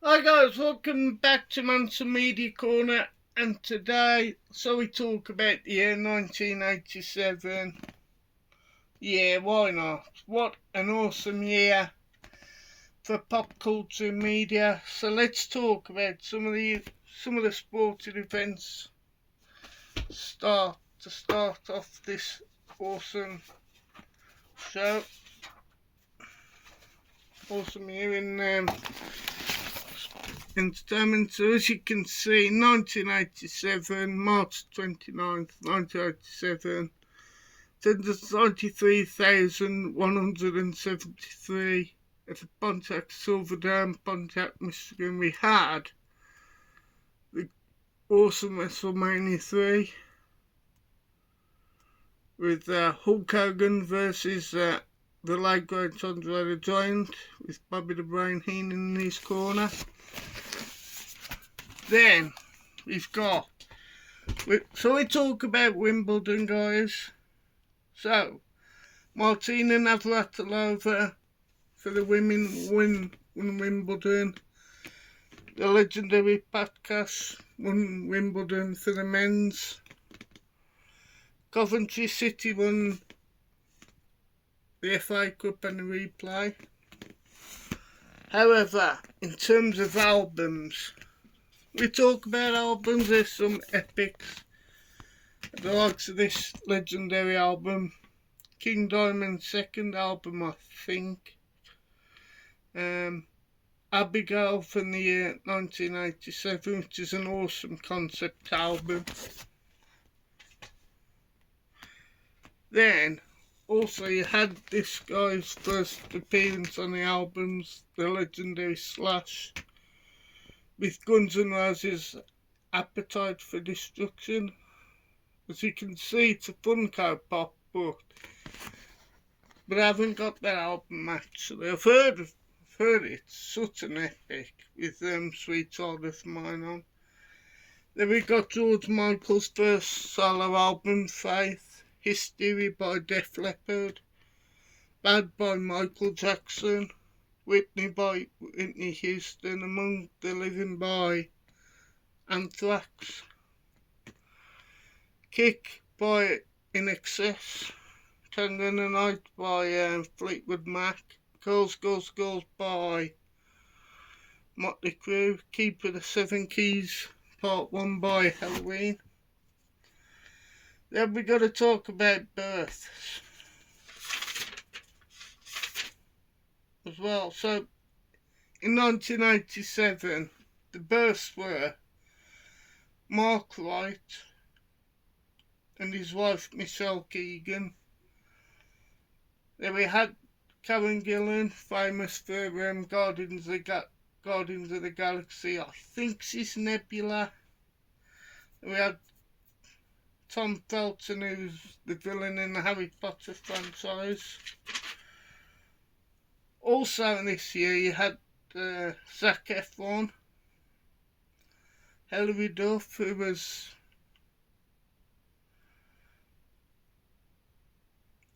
Hi guys, welcome back to Manson Media Corner, and today we talk about the year 1987. Yeah, why not? What an awesome year for pop culture and media. So let's talk about some of the sporting events. Start off this awesome show. Awesome year in entertainment. So as you can see, 1987, March 29th, 1987, 93,173 at the Pontiac Silverdome, Pontiac, Michigan. We had the awesome WrestleMania 3 with Hulk Hogan versus the late great Andre the Giant, with Bobby the Brain Heenan in his corner. Then we've got, we talk about Wimbledon, guys. So Martina Navratilova for the women won Wimbledon. The legendary Pat Cash won Wimbledon for the men's. Coventry City won the FA Cup and the replay. However, in terms of albums, we talk about albums. There's some epics, the likes of this legendary album, King Diamond's second album, I think. Abigail from the year 1987, which is an awesome concept album. Then, also you had this guy's first appearance on the albums, the legendary Slash, with Guns N' Roses' Appetite for Destruction. As you can see, it's a Funko Pop, but I haven't got that album actually. I've heard it's such an epic with Sweet Child of Mine on. Then we got George Michael's first solo album, Faith, History by Def Leppard, Bad by Michael Jackson, Whitney by Whitney Houston, Among the Living by Anthrax, Kick by In Excess, Tango in the Night by Fleetwood Mac, Girls, Girls, Girls by Motley Crue, Keeper of the Seven Keys Part 1 by Halloween. Then we got to talk about births as well. So in 1987, the births were Mark Wright and his wife Michelle Keegan. Then we had Karen Gillan, famous for Guardians of the Galaxy, I think she's Nebula. Then we had Tom Felton, who's the villain in the Harry Potter franchise. Also this year you had Zac Efron, Hilary Duff, who was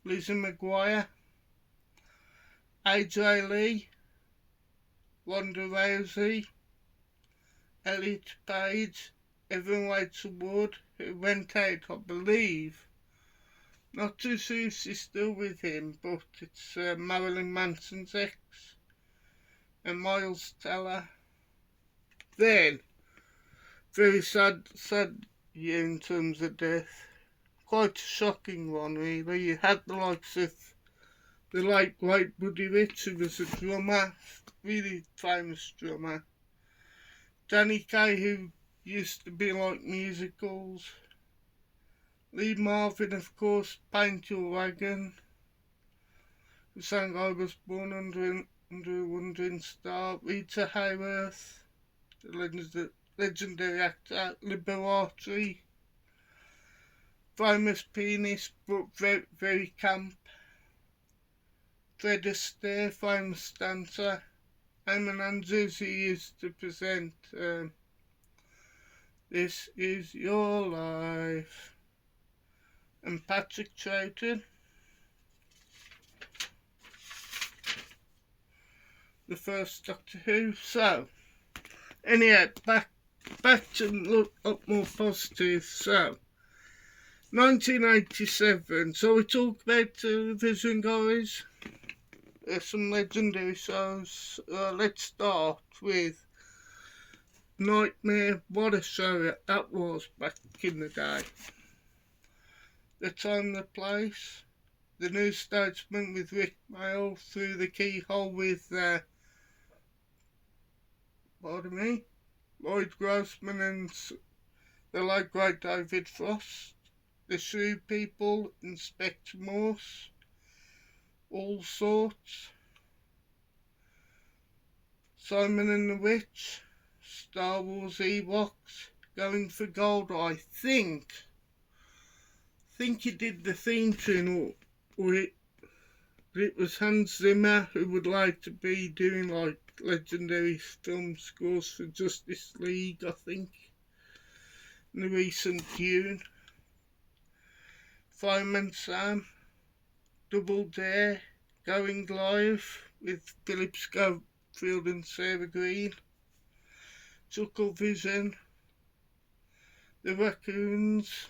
Lizzie McGuire, AJ Lee, Ronda Rousey, Elliot Page, Evan Rachel Wood, who went out, I believe, not too sure if she's still with him, but it's Marilyn Manson's ex, and Miles Teller. Then, very sad year in terms of death. Quite a shocking one, really. You had the likes of the late great Buddy Rich, who was a drummer, really famous drummer. Danny Kaye, who used to be like musicals. Lee Marvin, of course, Paint Your Wagon, who sang I Was Born Under a Wandering Star. Rita Hayworth, the legendary actor. Liberace, famous pianist but very, very camp. Fred Astaire, famous dancer. Eamon Andrews, who used to present This Is Your Life. And Patrick Troughton, the first Doctor Who. So, Anyhow, back to look up more positive. So, 1987. So we talk about television, guys. There's some legendary shows. Let's start with Nightmare. What a show that was back in the day. The time, the place. The New Statesman with Rick Mail through the keyhole with, pardon me, Lloyd Grossman and the late great David Frost. The Shoe People, Inspector Morse, All Sorts, Simon and the Witch, Star Wars Ewoks, Going for Gold. I think he did the theme tune, or it was Hans Zimmer, who would like to be doing like legendary film scores for Justice League, I think, in the recent Dune. Fireman Sam, Double Dare, Going Live with Philip Schofield and Sarah Green, Chuckle Vision, The Raccoons,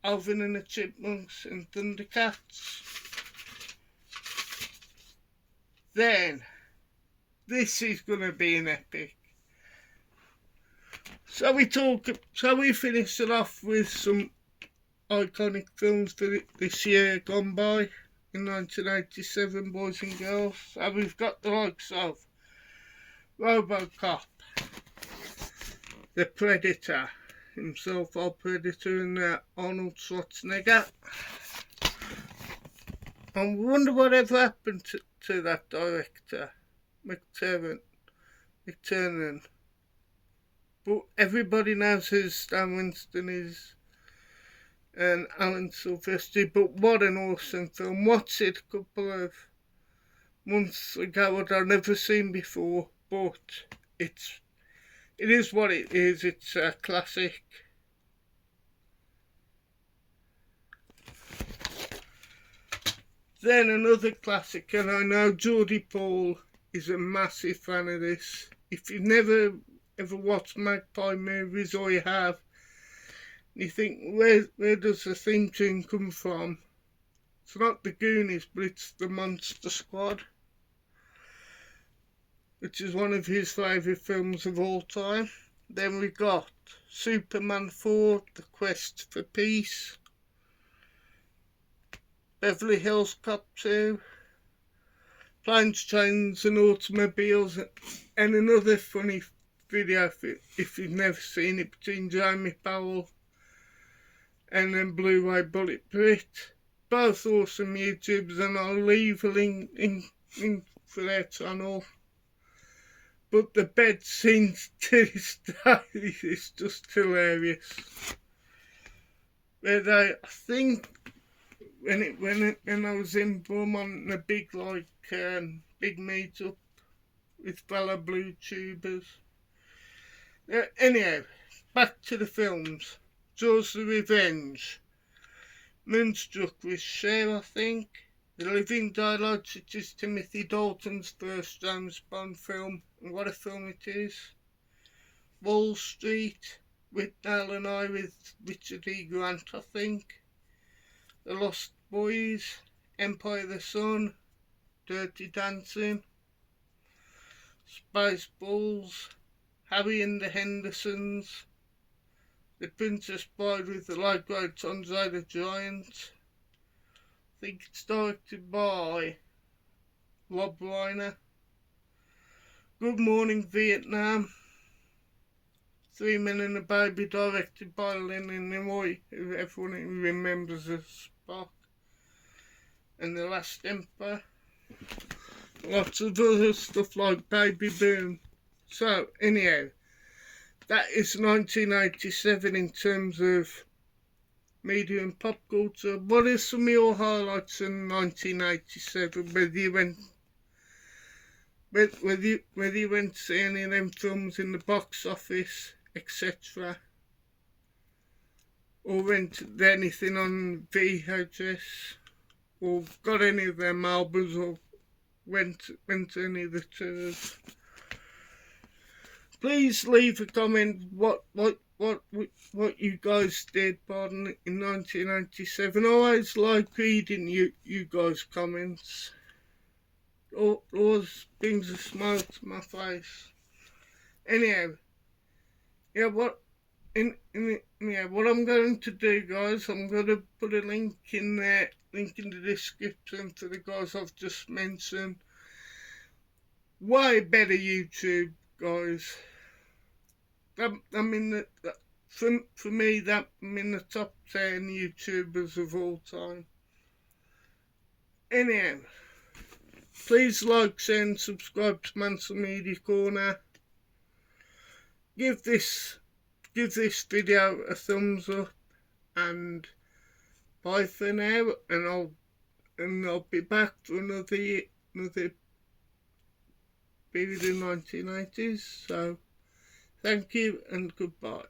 Alvin and the Chipmunks and Thundercats. Then, this is going to be an epic. So we finish it off with some iconic films for this year gone by in 1987, boys and girls. So we've got the likes of RoboCop, The Predator himself, our Predator, and Arnold Schwarzenegger. I wonder whatever happened to that director, McTiernan. But everybody knows who Stan Winston is and Alan Silvestri, but what an awesome film. Watched it a couple of months ago, I'd never seen before, but it is what it is. It's a classic. Then another classic, and I know Geordie Paul is a massive fan of this. If you've never ever watched Magpie movies, or you have, you think, where does the theme tune come from? It's not the Goonies, but it's the Monster Squad, which is one of his favourite films of all time. Then we got Superman 4, The Quest for Peace, Beverly Hills Cop 2, Planes, Trains and Automobiles, and another funny video if you've never seen it, between Jamie Powell and then Blu-ray Bulletproof. Both awesome YouTubers, and I'll leave a link in for their channel. But the bed scenes to this day is just hilarious. Where they, I think, when I was in Beaumont, a big big meet-up with fellow blue tubers. Anyhow, back to the films. Jaws the Revenge, Moonstruck with Cher, I think, The Living Daylights, which is Timothy Dalton's first James Bond film, and what a film it is. Wall Street, with Nell and I, with Richard E. Grant, I think. The Lost Boys, Empire of the Sun, Dirty Dancing, Spaceballs, Harry and the Hendersons, The Princess Bride with the late great Andre the Giant. I think it's directed by Rob Reiner. Good Morning Vietnam, Three Men and a Baby, directed by Leonard Nimoy, who everyone remembers as Spock. And The Last Emperor. Lots of other stuff like Baby Boom. So, anyhow, that is 1987 in terms of media and pop culture. What are some of your highlights in 1987? Whether you went to see any of them films in the box office, etc., or went to anything on VHS, or got any of them albums, or went to any of the tours. Please leave a comment what you guys did, pardon, in 1997. I always like reading you guys' comments. Always brings a smile to my face. Anyhow, yeah, what what I'm going to do, guys, I'm going to put a link in there, link in the description to the guys I've just mentioned. Way better YouTube, guys. I'm in the for me, that I'm in the top 10 YouTubers of all time. Anyhow, please like, share and subscribe to Mansell Media Corner. Give this video a thumbs up, and bye for now, and I'll be back for another period in 1980s. So thank you and goodbye.